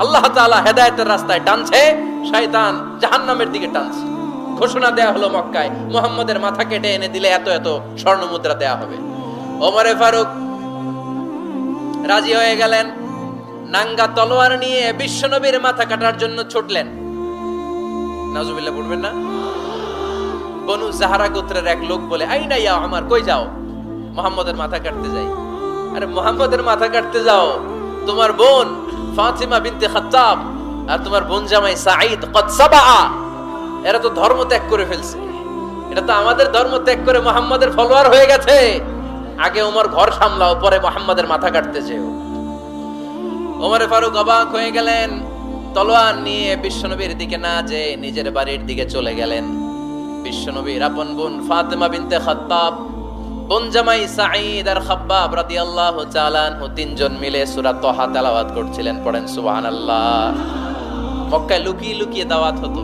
আল্লাহ তাআলা হেদায়েতের রাস্তায় টানছে, শয়তান জাহান্নামের দিকে টানছে। ঘোষণা দেয়া হলো মক্কায়, মুহাম্মদের মাথা কেটে এনে দিলে এত এত স্বর্ণ মুদ্রা দেয়া হবে। ওমরে ফারুক রাজি হয়ে গেলেন। নাঙ্গা তলোয়ার নিয়ে বিশ্বনবীর মাথা কাটার জন্য ছুটলেন। নাউজুবিল্লাহ পড়বেন না? বনু জাহরা গোত্রের এক লোক বলে, আইনা ইয়া আমার, কই যাও? মুহাম্মদের মাথা কাটতে যাই। আরে মুহাম্মদের মাথা কাটতে যাও? তোমার বোন ফাতিমা বিনতে খাত্তাব আর তোমার বোন জামাই সাঈদ কদ সাবা, এরা তো ধর্ম ত্যাগ করে ফেলছে। এটা তো আমাদের ধর্ম ত্যাগ করে মুহাম্মদের ফলোয়ার হয়ে গেছে। আগে ওমর ঘর সামলাও, পরে মুহাম্মদের মাথা কাটতে যেও। ওমর ফারুক অবাক হয়ে গেলেন। তলোয়ার নিয়ে বিশ্বনবীর দিকে না যে নিজের বাড়ির দিকে চলে গেলেন। বিশ্বনবীর আপন বোন ফাতিমা বিনতে খাত্তাব, বোন জামাই সাঈদ আর খাব্বাব রাদিয়াল্লাহু তাআলা আনহু তিনজন মিলে সূরা তাহা তেলাওয়াত করছিলেন। পড়েন সুবহানাল্লাহ। মক্কায় লুকিয়ে লুকিয়ে দাওয়াত হতো।